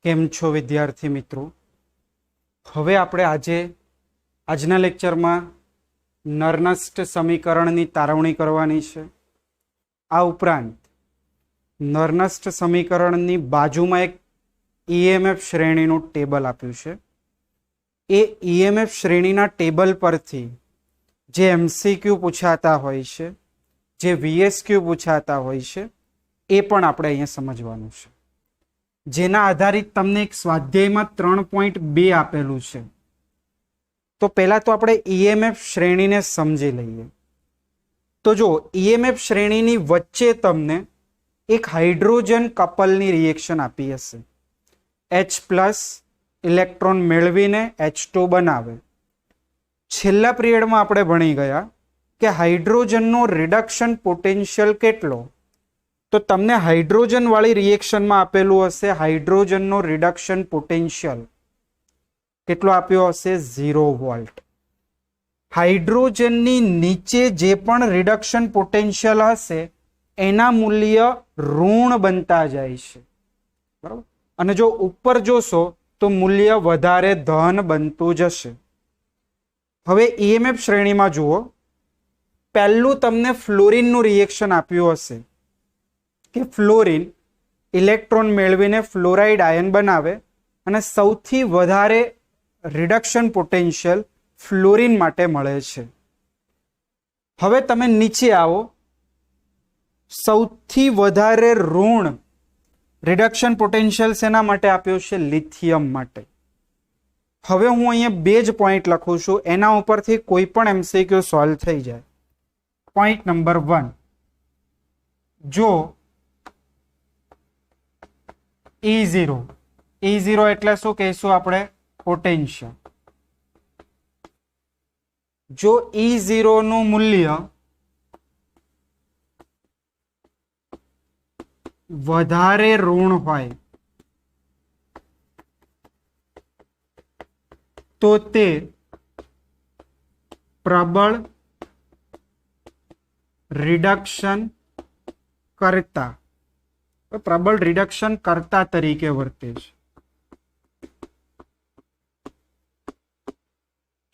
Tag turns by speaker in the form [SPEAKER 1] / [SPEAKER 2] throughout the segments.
[SPEAKER 1] કેમ છો વિદ્યાર્થી મિત્રો? હવે આપણે આજના લેક્ચરમાં નરનસ્ટ સમીકરણની તારવણી કરવાની છે. આ ઉપરાંત નરનસ્ટ સમીકરણની બાજુમાં એક EMF શ્રેણીનું ટેબલ આપ્યું છે. એ EMF શ્રેણીના ટેબલ પરથી જે MCQ પૂછાતા હોય છે, જે VSQ પૂછાતા હોય છે, એ પણ આપણે અહીંયા સમજવાનું છે. જેના આધારિત તમને એક સ્વાધ્યાયમાં 3.2 આપેલું છે. તો પહેલા તો આપણે EMF શ્રેણીને સમજી લઈએ. તો જો EMF શ્રેણીની વચ્ચે તમને એક હાઇડ્રોજન કપલની રિએક્શન આપી હશે. H+ ઇલેક્ટ્રોન મેળવીને H2 બનાવે. છેલ્લા પિરિયડમાં આપણે ભણી ગયા કે હાઇડ્રોજનનો રિડક્શન પોટેન્શિયલ કેટલો. તો તમને હાઇડ્રોજન વાળી રિએક્શનમાં આપેલું હશે હાઇડ્રોજનનો રિડક્શન પોટેન્શિયલ કેટલો આપ્યો હશે? 0 વોલ્ટ. હાઇડ્રોજનની નીચે જે પણ રિડક્શન પોટેન્શિયલ હશે એના મૂલ્ય ઋણ બનતા જાય છે, બરાબર. અને જો ઉપર જોશો તો મૂલ્ય વધારે ધન બનતું જશે. હવે EMF શ્રેણીમાં જુઓ, પહેલું તમને ફ્લોરિનનું રિએક્શન આપ્યું હશે કે ફ્લોરિન ઇલેક્ટ્રોન મેળવીને ફ્લોરાઇડ આયન બનાવે અને સૌથી વધારે રિડક્શન પોટેન્શિયલ ફ્લોરિન માટે મળે છે. હવે તમે નીચે આવો, સૌથી વધારે ઋણ રિડક્શન પોટેન્શિયલ શેના માટે આપ્યો છે? લિથિયમ માટે. હવે હું અહીંયા 2 જ પોઈન્ટ લખું છું, એના ઉપરથી કોઈ પણ MCQ સોલ્વ થઈ જાય. પોઈન્ટ નંબર 1, જો E0 એટલે શું કહીશું આપણે? પોટેન્શિયલ. જો E0 નું મૂલ્ય વધારે ઋણ હોય તો તે પ્રબળ રિડક્શન કરતા તરીકે વર્તે છે.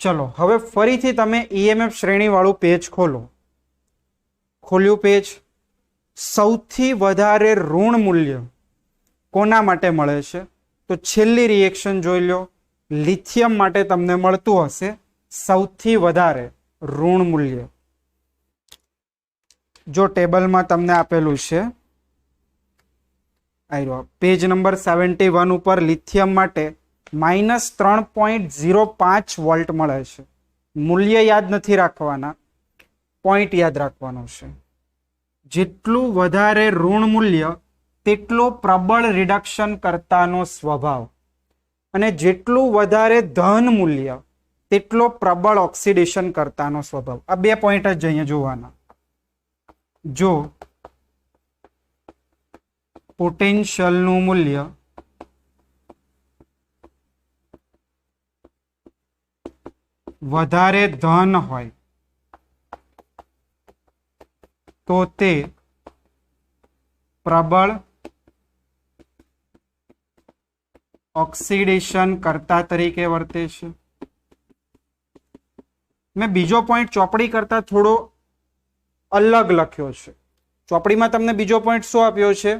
[SPEAKER 1] ચલો હવે ફરીથી તમે EMF શ્રેણી વાળું પેજ ખોલો. ખોલ્યું પેજ. સૌથી વધારે ઋણ મૂલ્ય કોના માટે મળે છે? તો છેલ્લી રિએક્શન જોઈ લો. લિથિયમ માટે તમને મળતું હશે સૌથી વધારે ઋણ મૂલ્ય. જો ટેબલમાં તમને આપેલું છે, પેજ નંબર 71 ઉપર લિથિયમ માટે -3.05 વોલ્ટ મળે છે. મૂલ્ય યાદ નથી રાખવાના, પોઈન્ટ યાદ રાખવાનો છે. જેટલું વધારે ઋણ મૂલ્ય તેટલો પ્રબળ રિડક્શન કરતાનો સ્વભાવ, અને જેટલું વધારે ધન મૂલ્ય તેટલો પ્રબળ ઓક્સિડેશન કરતાનો સ્વભાવ. આ 2 પોઈન્ટ જ અહીંયા જોવાના. જો પોટેન્શિયલનું મૂલ્ય વધારે ધન હોય તો તે પ્રબળ ઓક્સિડેશન કરતા તરીકે વર્તે છે. મેં બીજો પોઈન્ટ ચોપડી કરતા થોડો અલગ લખ્યો છે. ચોપડીમાં તમને બીજો પોઈન્ટ શું આપ્યો છે?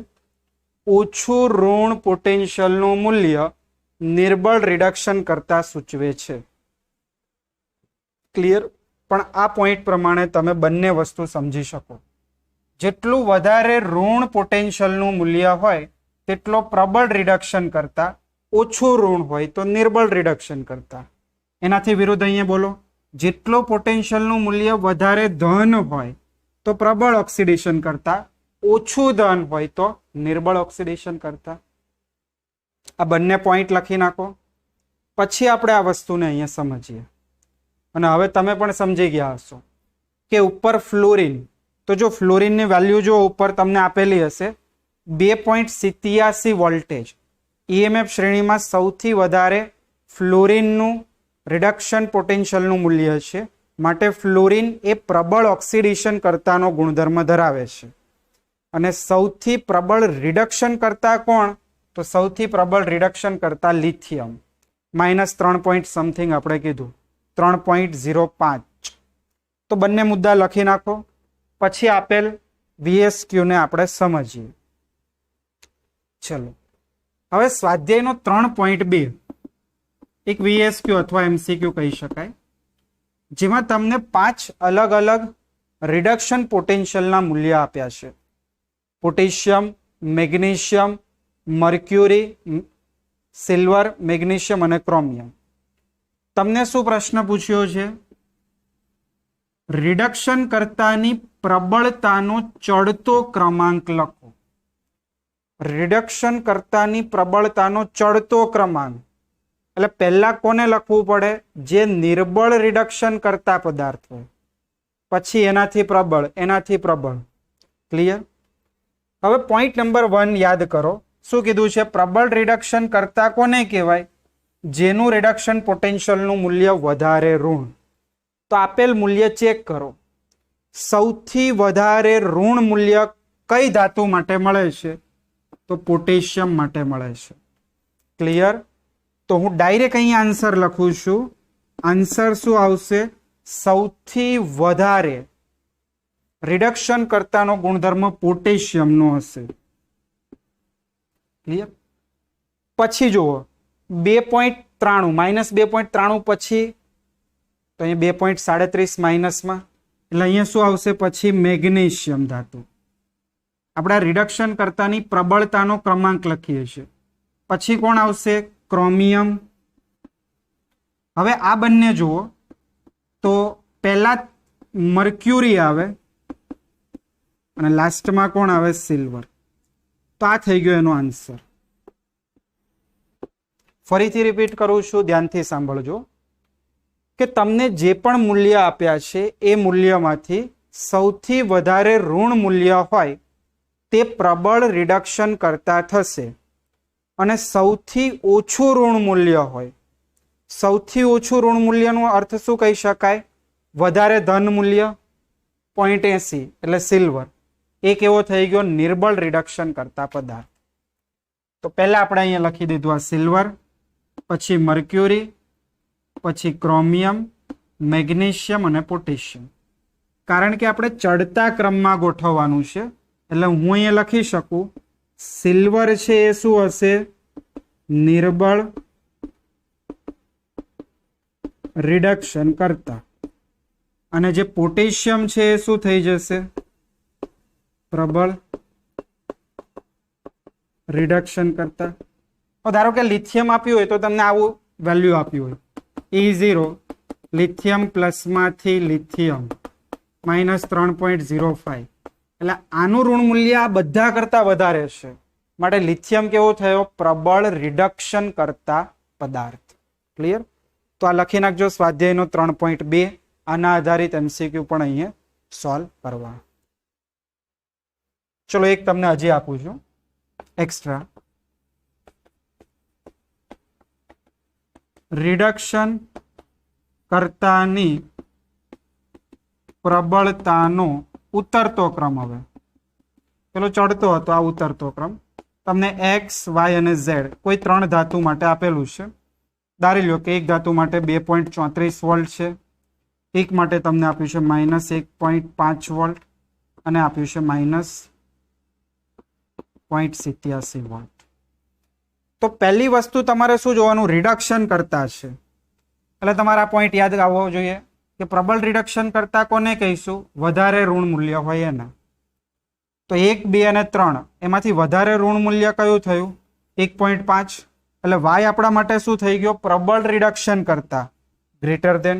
[SPEAKER 1] ઓછું ઋણ પોટેન્શિયલનું મૂલ્ય નિર્બળ રિડક્શન કરતા સૂચવે છે. ક્લિયર? પણ આ પોઈન્ટ પ્રમાણે તમે બંને વસ્તુ સમજી શકો. જેટલું વધારે ઋણ પોટેન્શિયલનું મૂલ્ય હોય તેટલો પ્રબળ રિડક્શન કરતા, ઓછું ઋણ હોય તો નિર્બળ રિડક્શન કરતા. એનાથી વિરુદ્ધ અહીંયા બોલો, જેટલો પોટેન્શિયલનું મૂલ્ય વધારે ધન હોય તો પ્રબળ ઓક્સિડેશન કરતા, ઓછું ધન હોય તો નિર્બળ ઓક્સિડેશન કરતા. આ બંને પોઈન્ટ લખી નાખો. પછી આપણે આ વસ્તુને અહીંયા સમજીએ. અને હવે તમે પણ સમજી ગયા હશો કે ઉપર ફ્લોરિન, તો જો ફ્લોરિનની વેલ્યુ જો ઉપર તમને આપેલી હશે 2.87 વોલ્ટેજ. EMF શ્રેણીમાં સૌથી વધારે ફ્લોરિનનું રિડક્શન પોટેન્શિયલનું મૂલ્ય છે. માટે ફ્લોરિન એ પ્રબળ ઓક્સિડેશન કરતાનો ગુણધર્મ ધરાવે છે. અને સૌથી પ્રબળ રિડક્શન કરતા કોણ? તો સૌથી પ્રબળ રિડક્શન કરતા લિથિયમ -3 પોઈન્ટ સમથિંગ આપણે કીધું 3.05. તો બંને મુદ્દા લખી નાખો. પછી આપેલ VSQ ને આપણે સમજીએ. ચલો હવે સ્વાધ્યાયનો 3.2 એક VSQ અથવા MCQ કહી શકાય, જેમાં તમને 5 અલગ અલગ રિડક્શન પોટેન્શિયલના મૂલ્ય આપ્યા છે. Potassium, magnesium, mercury, silver, magnesium અને ક્રોમિયમ. તમને શું પ્રશ્ન પૂછ્યો છે? રિડક્શન કર્તાની પ્રબળતાનો ચડતો ક્રમાંક લખો. રિડક્શન કર્તાની પ્રબળતાનો ચડતો ક્રમાંક એટલે પહેલા કોને લખવું પડે? જે નિર્બળ રિડક્શન કરતા પદાર્થ હોય, પછી એનાથી પ્રબળ, એનાથી પ્રબળ. ક્લિયર? હવે પોઈન્ટ નંબર 1 યાદ કરો. શું કીધું છે? પ્રબળ રિડક્શન કરતા કોને કહેવાય? જેનું રિડક્શન પોટેન્શિયલનું મૂલ્ય વધારે ઋણ. તો આપેલ મૂલ્ય ચેક કરો. સૌથી વધારે ઋણ મૂલ્ય કઈ ધાતુ માટે મળે છે? તો પોટેશિયમ માટે મળે છે. ક્લિયર? તો હું ડાયરેક્ટ અહીં આન્સર લખું છું. આન્સર શું આવશે? સૌથી વધારે રિડક્શન કરતાનો ગુણધર્મ પોટેશિયમનો હશે. ક્લિયર? પછી જુઓ 2.93 -2.93 પછી તો અહીંયા 2.37 માઇનસમાં એટલે અહીંયા શું આવશે? પછી મેગ્નેશિયમ ધાતુ. આપણે રિડક્શન કરતાની પ્રબળતાનો ક્રમાંક લખીએ છીએ. પછી કોણ આવશે? ક્રોમિયમ. હવે આ બંને જુઓ તો પહેલા મર્ક્યુરી આવે અને લાસ્ટમાં કોણ આવે? સિલ્વર. તો આ થઈ ગયો એનો આન્સર. ફરીથી રિપીટ કરું છું, ધ્યાનથી સાંભળજો કે તમને જે પણ મૂલ્ય આપ્યા છે એ મૂલ્યમાંથી સૌથી વધારે ઋણ મૂલ્ય હોય તે પ્રબળ રિડક્શન કરતા થશે, અને સૌથી ઓછું ઋણ મૂલ્ય હોય, સૌથી ઓછું ઋણ મૂલ્યનો અર્થ શું કહી શકાય? વધારે ધન મૂલ્ય 0.80 એટલે સિલ્વર. એ કેવો થઈ ગયો? નિર્બળ રિડક્શન કરતા પદાર્થ. તો પહેલા આપણે અહીંયા લખી દીધું આ સિલ્વર, પછી મર્ક્યુરી, પછી ક્રોમિયમ, મેગ્નેશિયમ અને પોટેશિયમ. કારણ કે આપણે ચડતા ક્રમમાં ગોઠવવાનું છે એટલે હું અહીંયા લખી શકું સિલ્વર છે એ શું હશે? નિર્બળ રિડક્શન કરતા, અને જે પોટેશિયમ છે એ શું થઈ જશે? પ્રબળ રિડક્શન કરતા. ધારો કે લિથિયમ આપ્યું હોય તો તમને આવું વેલ્યુ આપ્યું હોય E0 લિથિયમ પ્લસમાંથી લિથિયમ -3.05 એટલે આનું ઋણ મૂલ્ય આ બધા કરતા વધારે છે. માટે લિથિયમ કેવો થયો? પ્રબળ રિડક્શન કરતા પદાર્થ. ક્લિયર? તો આ લખી નાખજો સ્વાધ્યાયનો 3.2. આના આધારિત MCQ પણ અહીંયા સોલ્વ કરવા. ચલો એક તમને હજી આપું છું એક્સ્ટ્રા. રિડક્શન કર્તાની પ્રબળતાનો ઉતરતો ક્રમ. હવે પેલો ચડતો હતો, આ ઉતરતો ક્રમ. તમને X, Y અને Z કોઈ 3 ધાતુ માટે આપેલું છે. ધારી લો કે એક ધાતુ માટે 2.34 વોલ્ટ છે, એક માટે તમને આપ્યું છે -1.5 વોલ્ટ અને આપ્યું છે -0.87 વોલ્ટ. તો પહેલી વસ્તુ તમારે શું જોવાનું? રિડક્શન કરતા છે. એટલે તમારા પોઈન્ટ યાદ આવવો જોઈએ કે પ્રબળ રિડક્શન કરતા કોને કહીશું? વધારે ઋણ મૂલ્ય હોય એના. તો 1, 2 અને 3 એમાંથી વધારે ઋણ મૂલ્ય કયું થયું? 1.5. એટલે Y આપણા માટે શું થઈ ગયો? પ્રબળ રિડક્શન કરતા ગ્રેટર ધેન.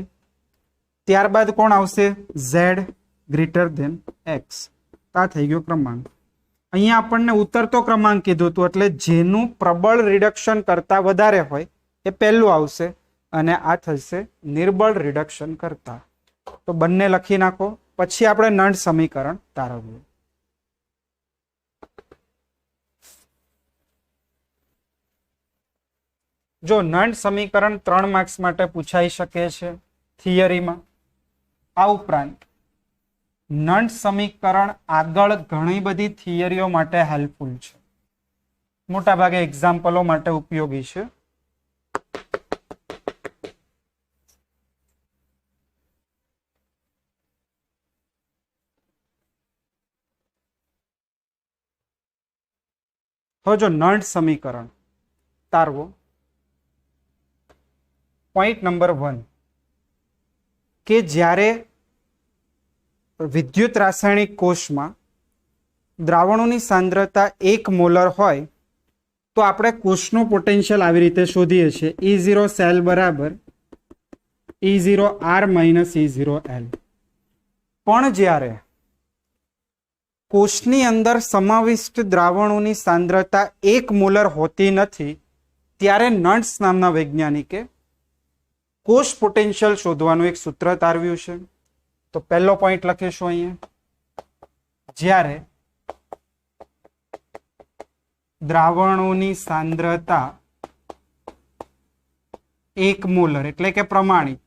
[SPEAKER 1] ત્યારબાદ કોણ આવશે? Z greater than X. આ થઈ ગયો ક્રમાંક. અહીંયા આપણને ઉતરતો ક્રમાંક કીધું હતું એટલે જેનું પ્રબળ રિડક્શન કરતા વધારે હોય એ પહેલું આવશે, અને આ થશે નિર્બળ રિડક્શન કરતા. તો બંને લખી નાખો. પછી આપણે નળ સમીકરણ તારવ્યું. જો નળ સમીકરણ 3 માર્ક્સ માટે પૂછાઈ શકે છે થિયરીમાં. આ ઉપરાંત નળ સમીકરણ આગળ ઘણી બધી થિયરીઓ માટે હેલ્પફુલ છે. મોટા ભાગે એક્ઝામ્પલો માટે ઉપયોગી છે. હવે જો નળ સમીકરણ તારવો, પોઈન્ટ નંબર 1 કે જ્યારે વિદ્યુત રાસાયણિક કોષમાં દ્રાવણોની સાંદ્રતા 1 મોલર હોય તો આપણે કોષનું પોટેન્શિયલ આવી રીતે શોધીએ છીએ. E0 સેલ બરાબર E0 R minus E0 L. પણ જ્યારે કોષની અંદર સમાવિષ્ટ દ્રાવણોની સાંદ્રતા 1 મોલર હોતી નથી ત્યારે નર્સ નામના વૈજ્ઞાનિકે કોષ પોટેન્શિયલ શોધવાનું એક સૂત્ર તારવ્યું છે. તો પહેલો પોઈન્ટ લખીશું અહીંયા, જ્યારે દ્રાવણોની સાંદ્રતા 1 મોલર એટલે કે પ્રમાણિત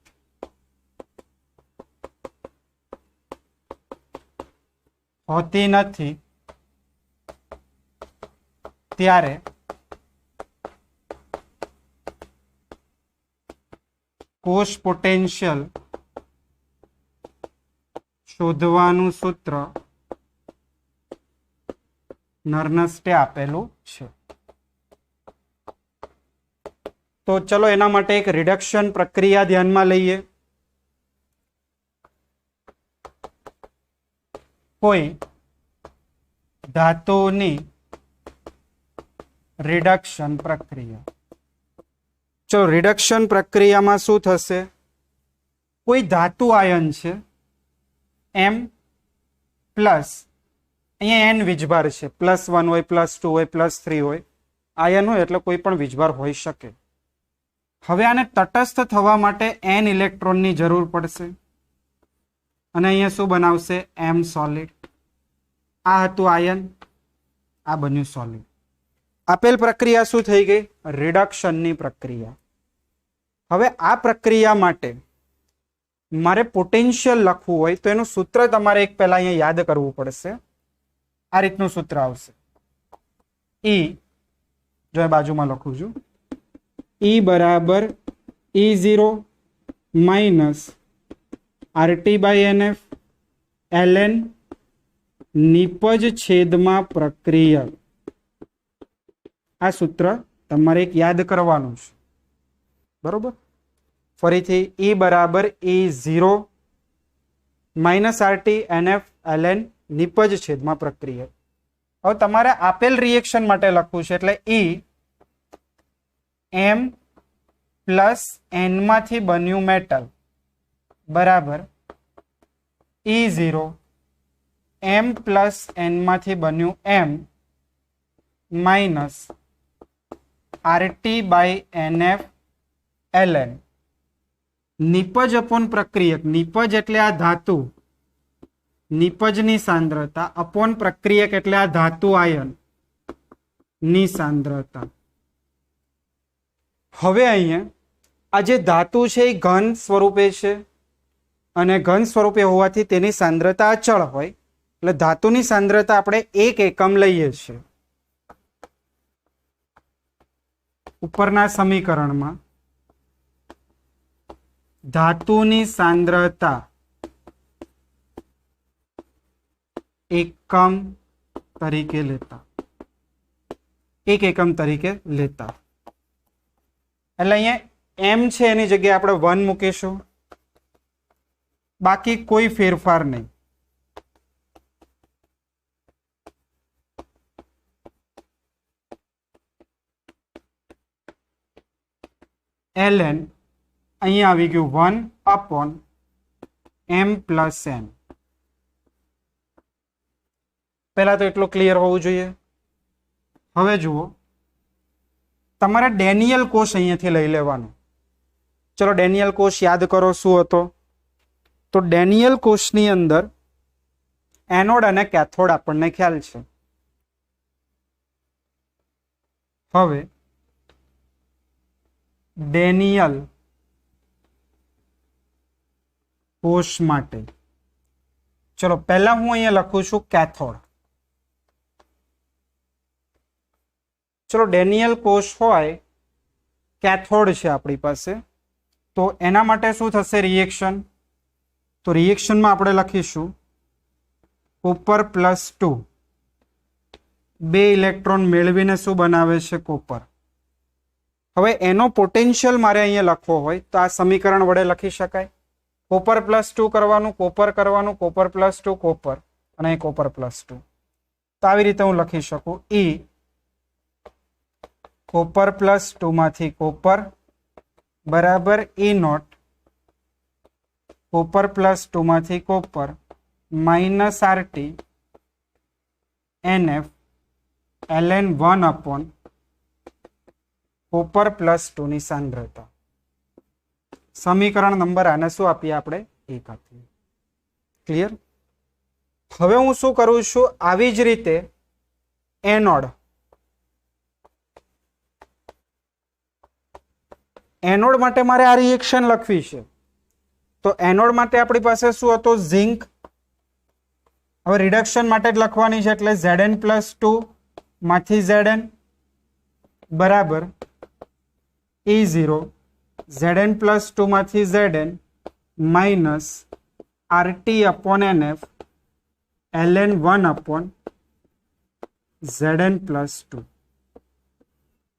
[SPEAKER 1] હોતી નથી ત્યારે કોષ પોટેન્શિયલ શોધવાનું સૂત્ર નર્નસ્ટે આપેલું છે. તો ચલો એના માટે એક રિડક્શન પ્રક્રિયા ધ્યાનમાં લઈએ. કોઈ ધાતુની રિડક્શન પ્રક્રિયા. ચલો રિડક્શન પ્રક્રિયામાં શું થશે? કોઈ ધાતુ આયન છે M પ્લસ, અહીંયા n વીજભાર છે, +1 હોય, +2 હોય, +3 હોય, આયન હોય એટલે કોઈ પણ વીજભાર હોઈ શકે. હવે આને તટસ્થ થવા માટે n ઇલેક્ટ્રોનની જરૂર પડશે અને અહીંયા શું બનાવશે? M solid. આ હતું આયન, આ બન્યું સોલિડ. આપેલ પ્રક્રિયા શું થઈ ગઈ? રિડક્શનની પ્રક્રિયા. હવે આ પ્રક્રિયા માટે મારે પોટેન્શિયલ લખવું હોય તો એનું સૂત્ર તમારે એક પહેલા અહીંયા યાદ કરવું પડશે. આ રીતનું સૂત્ર આવશે. E, જો બાજુમાં લખું છું, E બરાબર E0 માઇનસ RT/NF ln નિપજ છેદમાં પ્રક્રિયક. આ સૂત્ર તમારે એક યાદ કરવાનું છે. બરોબર? ફરીથી E બરાબર E0 માઇનસ RT/NF ln નિપજ છેદમાં પ્રક્રિયક. હવે તમારે આપેલ રિએક્શન માટે લખવું છે એટલે E M પ્લસ N માંથી બન્યું મેટલ બરાબર E0 M પ્લસ N માંથી બન્યું M માઇનસ RT/NF ln નિપજ અપોન પ્રક્રિયક. નિપજ એટલે આ ધાતુ, નિપજની સાંદ્રતા અપોન પ્રક્રિયક એટલે આ ધાતુ આયન ની સાંદ્રતા. હવે અહીંયા આ જે ધાતુ છે એ ઘન સ્વરૂપે છે અને ઘન સ્વરૂપે હોવાથી તેની સાંદ્રતા અચળ હોય એટલે ધાતુની સાંદ્રતા આપણે 1 એકમ લઈએ છીએ. ઉપરના સમીકરણમાં ધાતુની સાંદ્રતા એકમ તરીકે લેતા, 1 એકમ તરીકે લેતા એટલે અહીંયા M છે એની જગ્યાએ આપણે 1 મૂકીશું, બાકી કોઈ ફેરફાર નહીં. ln અહીંયા આવી ગયું 1 અપોન M પ્લસ N. પહેલા તો એટલું ક્લિયર હોવું જોઈએ. હવે જુઓ, તમારે ડેનિયલ કોષ અહીંયાથી લઈ લેવાનો. ચલો ડેનિયલ કોષ યાદ કરો શું હતો? તો ડેનિયલ કોષની અંદર એનોડ અને કેથોડ આપણને ખ્યાલ છે. હવે ડેનિયલ કોષ માટે ચલો પહેલા હું અહીંયા લખું છું કેથોડ. ચલો ડેનિયલ કોષ હોય, કેથોડ છે આપણી પાસે, તો એના માટે શું થશે રિએક્શન? તો રિએક્શનમાં આપણે લખીશું કોપર +2, 2 ઇલેક્ટ્રોન મેળવીને શું બનાવે છે? કોપર. હવે એનો પોટેન્શિયલ મારે અહીંયા લખવો હોય તો આ સમીકરણ વડે લખી શકાય. કોપર +2 કરવાનું, કોપર કરવાનું, કોપર +2, કોપર, અને કોપર +2. તો આવી રીતે હું લખી શકું E કોપર +2 માંથી કોપર બરાબર E0 કોપર +2 માંથી copper -RT NF ln 1 copper +2 ની સાંદ્રતા. સમીકરણ નંબર આને શું આપીએ આપણે? 1 આપીએ. ક્લિયર? હવે હું શું કરું છું, આવી જ રીતે એનોડ માટે મારે આ રિએક્શન લખવી છે. તો એનોડ માટે આપણી પાસે શું હતો? ઝિંક. હવે રિડક્શન માટે જ લખવાની છે એટલે Zn+2 માંથી Zn બરાબર E0 Zn+2 માંથી Zn minus RT/NF ln 1 Zn+2.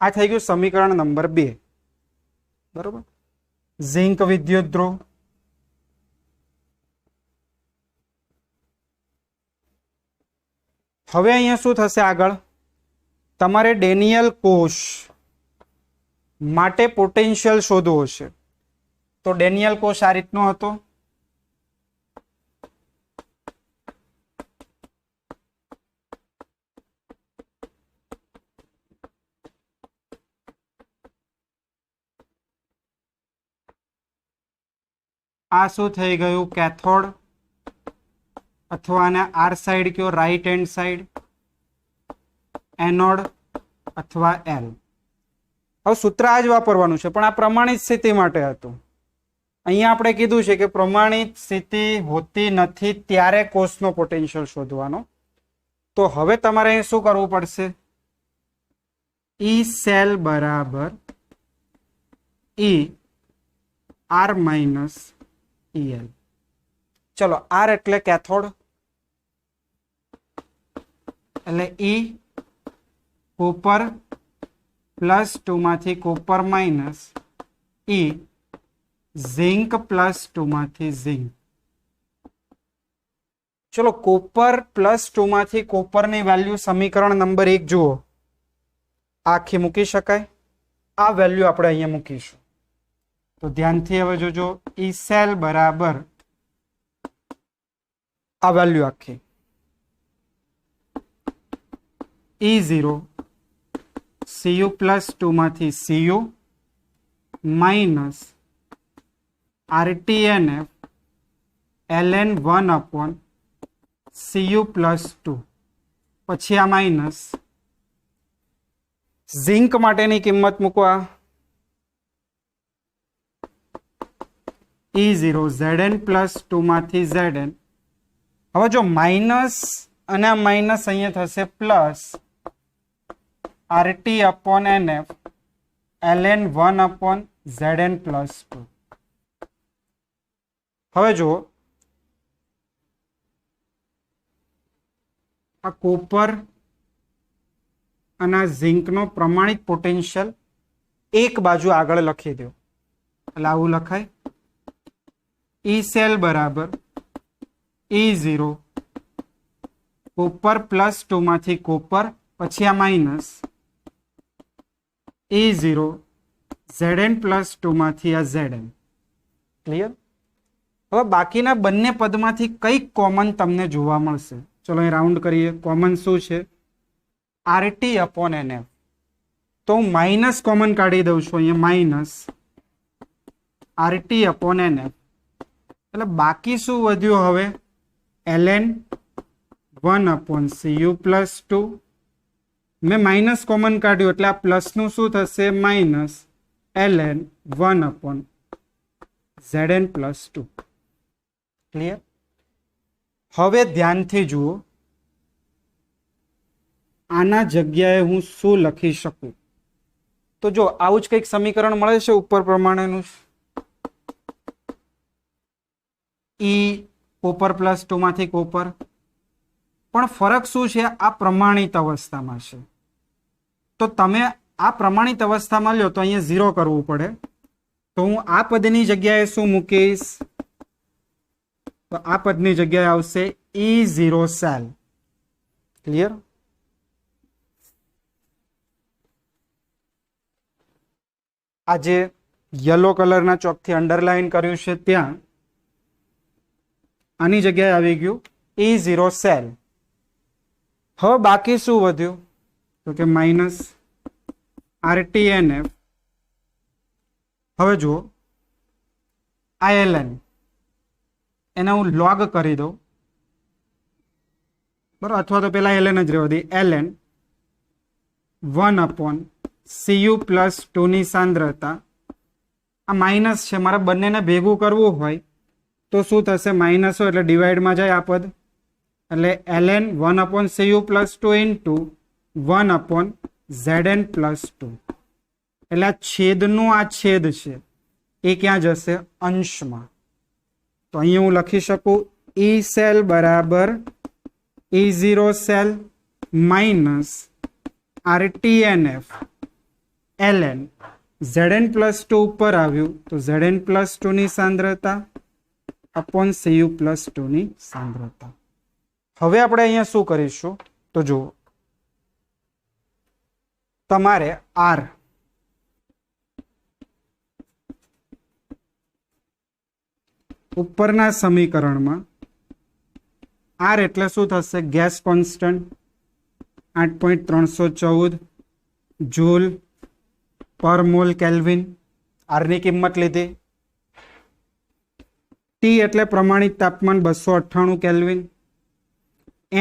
[SPEAKER 1] આ થઈ ગયું સમીકરણ નંબર 2. બરોબર. ઝિંક વિદ્યુત ધ્રુવ, હવે અહીંયા શું થશે? આગળ તમારે ડેનિયલ કોષ માટે પોટેન્શિયલ શોધવો છે. તો ડેનિયલ કોષ આ રીતનો હતો. આ શું થઈ ગયું? કેથોડ, અથવા આને આર સાઈડ કયો, રાઈટ હેન્ડ સાઈડ, એનોડ અથવા એલ. હવે સૂત્ર આ જ વાપરવાનું છે, પણ આ પ્રમાણિત સ્થિતિ માટે હતું. અહીંયા આપણે કીધું છે કે પ્રમાણિત સ્થિતિ હોતી નથી ત્યારે કોષનો પોટેન્શિયલ શોધવાનો. તો હવે તમારે અહીં શું કરવું પડશે? E સેલ બરાબર E R માઇનસ EL. ચલો, આર એટલે કેથોડ, એટલે E કોપર +2 માંથી કોપર માઇનસ E ઝિંક +2 માંથી ઝિંક. ચલો, કોપર +2 માંથી કોપરની વેલ્યુ સમીકરણ નંબર 1 જુઓ, આખી મૂકી શકાય. આ વેલ્યુ આપણે અહીંયા મૂકીશું. તો ધ્યાનથી હવે જોજો, E સેલ બરાબર આ વેલ્યુ આખી E0 Cu+2 માંથી Cu minus RTNF ln 1 Cu+2, પછી આ માઇનસ ઝિંક માટેની કિંમત મૂકવા E0 Zn+2 માંથી Zn. હવે જો માઇનસ અને આ માઇનસ અહીંયા થશે પ્લસ RT/NF ln 1 Zn+2. હવે જુઓ, આ કોપર અને આ ઝિંકનો પ્રમાણિત પોટેન્શિયલ એક બાજુ આગળ લખી દો, એટલે આવું લખાય. E સેલ બરાબર E0 કોપર +2 માંથી કોપર, પછી આ માઇનસ E0 Zn+2 માંથી આ Zn. ક્લિયર? હવે બાકીના બંને પદમાંથી કંઈક કોમન તમને જોવા મળશે. ચલો અહીં રાઉન્ડ કરીએ. કોમન શું છે? RT/NF. તો હું માઇનસ કોમન કાઢી દઉં છું અહીંયા, માઇનસ RT/NF. એટલે બાકી શું વધ્યું હવે? ln 1 Cu+2. મેં માઇનસ કોમન કાઢ્યું એટલે આ પ્લસનું શું થશે? Minus ln 1 Zn+2. ક્લિયર? હવે ધ્યાનથી જુઓ, આના જગ્યાએ હું શું લખી શકું? તો જો આવું જ કંઈક સમીકરણ મળે છે ઉપર પ્રમાણેનું, ઈ કોપર પ્લસ 2 માંથી કોપર, પણ ફરક શું છે? આ પ્રમાણિત અવસ્થામાં છે. તો તમે આ પ્રમાણિત અવસ્થામાં લ્યો તો અહીંયા 0 કરવું પડે. તો હું આ પદની જગ્યાએ શું મૂકીશ? તો આ પદની જગ્યાએ આવશે E0 સેલ. ક્લિયર? આ જે યલો કલરના ચોકથી અંડરલાઈન કર્યું છે ત્યાં આની જગ્યાએ આવી ગયું E0 સેલ. હવે બાકી શું વધ્યું? તો કે માઇનસ RTNF. હવે જુઓ આ ln એને હું લોગ કરી દઉં, બરાબર, અથવા તો પેલા ln જ રહેવા દઈએ. ln 1/cu પ્લસ 2 ની સાંદ્રતા. આ માઇનસ છે, મારે બંનેને ભેગું કરવું હોય તો શું થશે? માઇનસ હોય એટલે ડિવાઈડમાં જાય આ પદ, એટલે ln 1/cu plus 2 into 1/zn plus 2. એટલે આ છેદનું આ છેદ છે એ ક્યાં જશે? અંશમાં. તો અહીંયા હું લખી શકું E સેલ બરાબર E0 cell minus RTNF ln Zn plus 2 ઉપર આવ્યું તો Zn પ્લસ 2 ની સાંદ્રતા અપોન Cu પ્લસ 2 ની સાંદ્રતા. હવે આપણે અહીંયા શું કરીશું? તો જુઓ, તમારે R ઉપરના સમીકરણમાં R એટલે શું થશે? ગેસ કોન્સ્ટન્ટ 8.314 જૂલ પર મોલ કેલ્વિન. R ની કિંમત લીધી. T એટલે પ્રમાણિત તાપમાન 298 કેલ્વિન.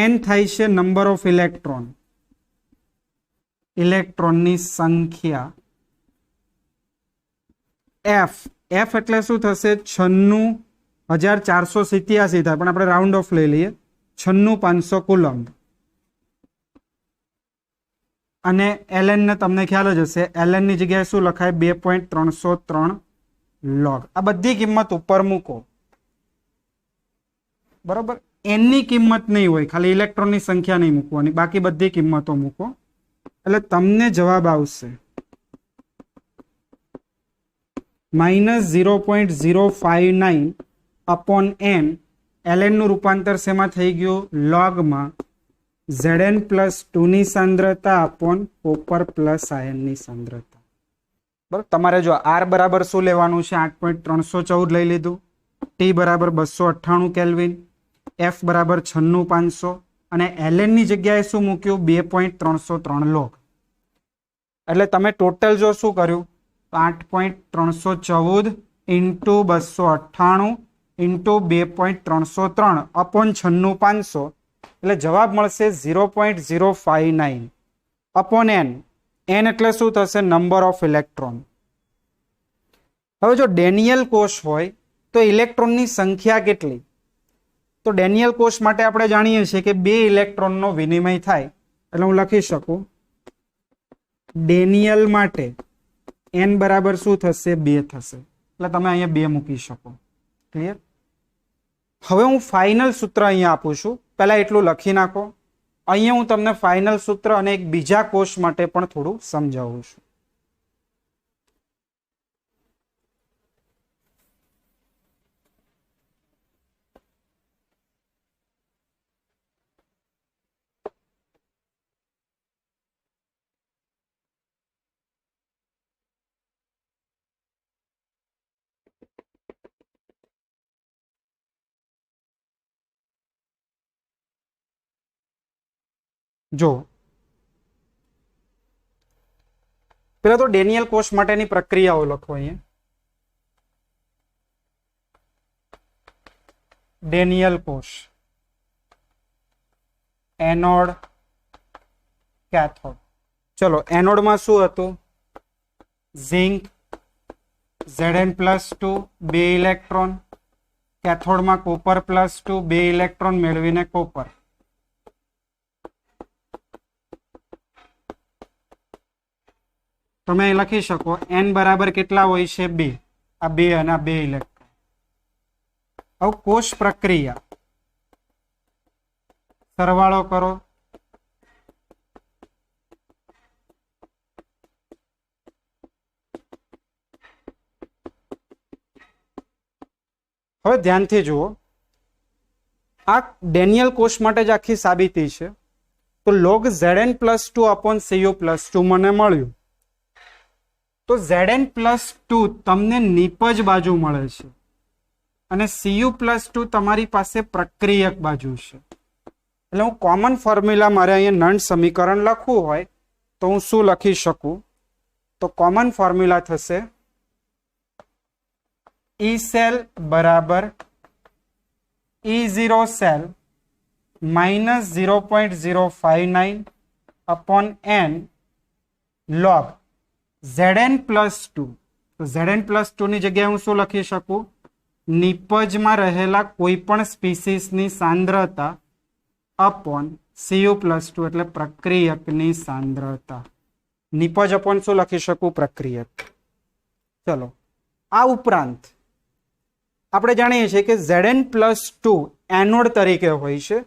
[SPEAKER 1] N થાય છે નંબર ઓફ ઇલેક્ટ્રોન, ઇલેક્ટ્રોનની સંખ્યા. F એટલે શું થશે? 96,487 થાય, પણ આપણે રાઉન્ડ ઓફ લઈ લઈએ, 96,500 કુલમ્બ. અને ln ને તમને ખ્યાલ જ હશે, ln ની જગ્યાએ શું લખાય? 2.303 લોગ. આ બધી કિંમત ઉપર મૂકો, બરોબર. n ની કિંમત નહીં હોય, ખાલી ઇલેક્ટ્રોનની સંખ્યા નહીં મૂકવાની, બાકી બધી કિંમતો મૂકો એટલે તમને જવાબ આવશે -0.059 અપોન n. ln નું રૂપાંતર શેમાં થઈ ગયું? લોગમાં Zn પ્લસ 2 ની સાંદ્રતા અપોન કોપર પ્લસ આયનની સાંદ્રતા. બરાબર. તમારે જો R બરાબર શું લેવાનું છે? 8.314 લઈ લીધું. T બરાબર 298 કેલ્વિન. F બરાબર 96,500 અને ln ની જગ્યાએ શું મૂક્યું? 2.303 લોગ. એટલે તમે ટોટલ જો શું કર્યું? 8.314 ઇન્ટુ 298 ઇન્ટુ 2.303 અપોન 96,500, એટલે જવાબ મળશે 0.059 અપોન n. n એટલે શું થશે? Number of electron. હવે જો ડેનિયલ કોષ હોય તો ઇલેક્ટ્રોનની સંખ્યા કેટલી? તો ડેનિયલ કોષ માટે આપણે જાણીએ છીએ કે 2 ઇલેક્ટ્રોનનો વિનિમય થાય, એટલે હું લખી શકું ડેનિયલ માટે n બરાબર શું થશે? 2 થશે. એટલે તમે અહીંયા 2 મૂકી શકો. ક્લિયર? હવે હું ફાઇનલ સૂત્ર અહીંયા આપું છું, પહેલા એટલું લખી નાખો. અહીંયા હું તમને ફાઇનલ સૂત્ર અને એક બીજા કોષ માટે પણ થોડું સમજાવું છું. જો પેલા તો ડેનિયલ કોષ માટેની પ્રક્રિયાઓ લખો. અહીંયા ડેનિયલ કોષ, એનોડ, કેથોડ. ચલો, એનોડમાં શું હતું? Zinc, Zn+2 2 electron. કેથોડમાં કોપર +2 2 ઇલેક્ટ્રોન મેળવીને કોપર. તમે અહીં લખી શકો n બરાબર કેટલા હોય છે 2, આ 2 અને આ 2 ઇલેક્ટ્રોન. હવે કોષ પ્રક્રિયા સરવાળો કરો. હવે ધ્યાનથી જુઓ, આ ડેનિયલ કોષ માટે જ આખી સાબિતી છે. તો log Zn+2 upon Cu+2 મને મળ્યું. તો Zn+2 તમને નિપજ બાજુ મળે છે અને Cu+2 તમારી પાસે પ્રક્રિયક બાજુ છે. એટલે હું કોમન ફોર્મ્યુલા મારે અહીંયા નંદ સમીકરણ લખવું હોય તો હું શું લખી શકું? તો કોમન ફોર્મ્યુલા થશે E સેલ બરાબર E0 cell minus 0.059 upon n log Zn+2. તો Zn+2 ની જગ્યાએ હું શું લખી શકું? નિપજમાં રહેલા કોઈ પણ સ્પીસીસની સાંદ્રતા અપોન Cu+2 એટલે પ્રક્રિયકની સાંદ્રતા. નિપજ અપોન શું લખી શકું? પ્રક્રિયક. ચલો, આ ઉપરાંત આપણે જાણીએ છીએ કે Zn+2 એનોડ તરીકે હોય છે.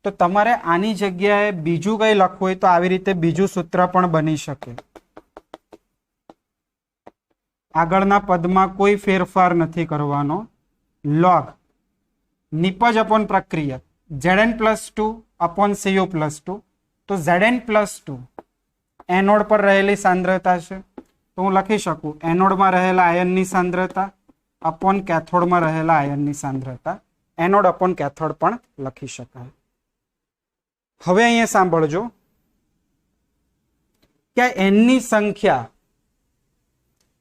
[SPEAKER 1] તો તમારે આની જગ્યાએ બીજું કંઈ લખવું હોય તો આવી રીતે બીજું સૂત્ર પણ બની શકે. આગળના પદમાં કોઈ ફેરફાર નથી કરવાનો. log નિપજ અપોન પ્રક્રિયક Zn+2 અપોન Cu+2. તો Zn+2 એનોડ પર રહેલી સાંદ્રતા છે. તો હું લખી શકું એનોડમાં રહેલા આયનની સાંદ્રતા અપોન કેથોડમાં રહેલા આયનની સાંદ્રતા. એનોડ અપોન કેથોડ પણ લખી શકાય. હવે અહીંયા સાંભળજો કે એનની સંખ્યા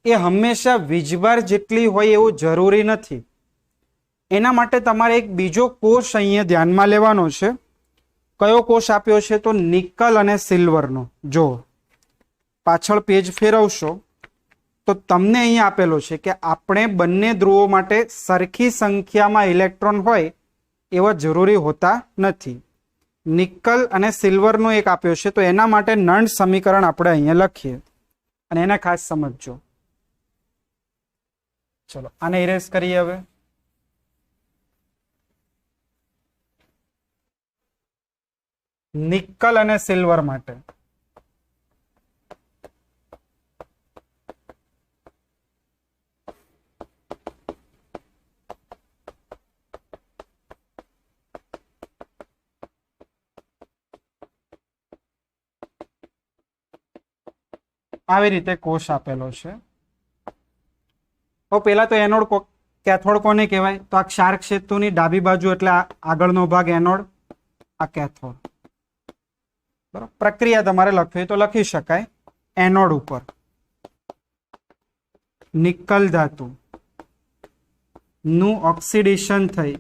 [SPEAKER 1] એ હંમેશા વીજભાર જેટલી હોય એવું જરૂરી નથી. એના માટે તમારે એક બીજો કોષ અહીંયા ધ્યાનમાં લેવાનો છે. કયો કોષ આપ્યો છે? તો નિકલ અને સિલ્વરનો. જો પાછળ પેજ ફેરવશો તો તમને અહીંયા આપેલો છે કે આપણે બંને ધ્રુવો માટે સરખી સંખ્યામાં ઇલેક્ટ્રોન હોય એવા જરૂરી હોતા નથી. નિકલ અને સિલ્વરનો એક આપ્યો છે. તો એના માટે નંદ સમીકરણ આપણે અહીંયા લખીએ અને એને ખાસ સમજજો. ચલો આને ઇરેઝ કરીએ. હવે નિકલ અને સિલ્વર માટે આવી રીતે કોષ આપેલો છે. તો પેલા તો એનોડ કેથોડ કોને કહેવાય? તો આ ક્ષાર ક્ષેત્રની ડાબી બાજુ એટલે આગળનો ભાગ એનોડ, આ કેથોડ. બરાબર. પ્રક્રિયા તમારે લખવી તો લખી શકાય. એનોડ ઉપર નિકલ ધાતુ નું ઓક્સિડેશન થઈ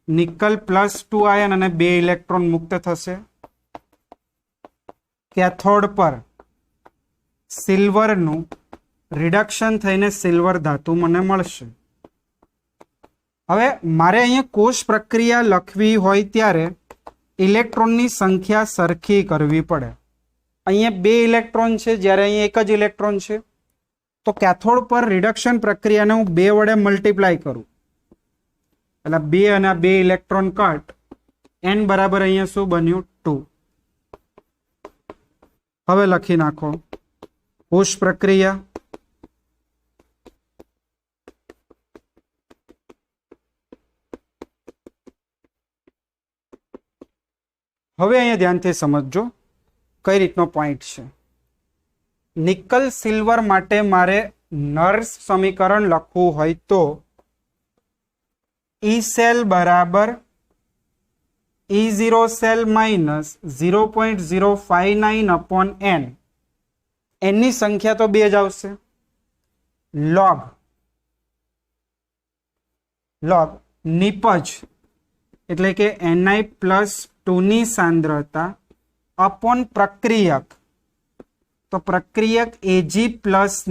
[SPEAKER 1] નિકલ +2 આયન અને 2 ઇલેક્ટ્રોન મુક્ત થશે. કેથોડ પર સિલ્વરનું રિડક્શન થઈને સિલ્વર ધાતુ મને મળશે. હવે મારે અહીંયા કોષ પ્રક્રિયા લખવી હોય ત્યારે ઇલેક્ટ્રોનની સંખ્યા સરખી કરવી પડે. અહીંયા 2 ઇલેક્ટ્રોન છે જ્યારે અહીંયા એક જ ઇલેક્ટ્રોન છે. તો કેથોડ પર રિડક્શન પ્રક્રિયાને હું 2 વડે મલ્ટીપ્લાય કરું એટલે 2 અને 2 ઇલેક્ટ્રોન કટ. n બરાબર અહીંયા શું બન્યું? 2. હવે લખી નાખો કોષ પ્રક્રિયા. હવે અહીંયા ધ્યાનથી સમજજો કઈ રીતનો પોઈન્ટ છે. નિકલ સિલ્વર માટે મારે નર્સ સમીકરણ લખવું હોય તો E સેલ બરાબર E0 cell minus 0.059 upon n. એનની સંખ્યા તો 2 જ આવશે. log નિપજ એટલે કે Ni+2 ની સાંદ્રતા અપોન પ્રક્રિયક. તો પ્રક્રિયક Ag+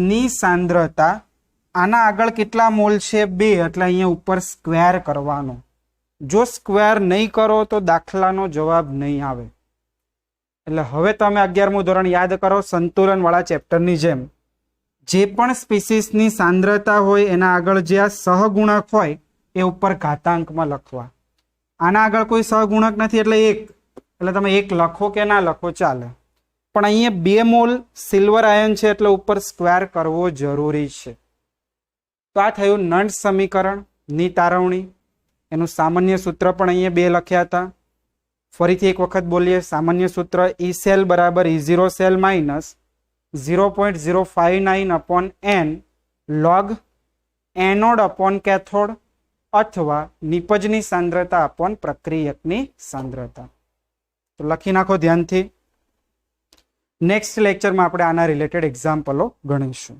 [SPEAKER 1] ની સાંદ્રતા. આના આગળ કેટલા મોલ છે? 2. એટલે અહીંયા ઉપર સ્ક્વેર કરવાનો. જો સ્ક્વેર નહીં કરો તો દાખલાનો જવાબ નહીં આવે. એટલે હવે તમે 11મું ધોરણ યાદ કરો સંતુલનવાળા ચેપ્ટરની જેમ જે પણ સ્પીસીસની સાંદ્રતા હોય એના આગળ જે આ સહગુણક હોય એ ઉપર ઘાતાંકમાં લખવા. આના આગળ કોઈ સહગુણક નથી એટલે 1, એટલે તમે 1 લખો કે ના લખો ચાલે, પણ અહીંયા 2 મોલ સિલ્વર આયન છે એટલે ઉપર સ્ક્વેર કરવો જરૂરી છે. તો આ થયું નંદ સમીકરણની તારવણી. એનું સામાન્ય સૂત્ર પણ અહીંયા 2 લખ્યા હતા. ફરીથી એક વખત બોલીએ. સામાન્ય સૂત્ર ઈ સેલ બરાબર E0 cell minus 0.059 upon n log anode upon cathode અથવા નિપજની સાંદ્રતા અપોન પ્રક્રિયકની સાંદ્રતા. તો લખી નાખો ધ્યાનથી. નેક્સ્ટ લેક્ચરમાં આપણે આના રિલેટેડ એક્ઝામ્પલો ગણીશું.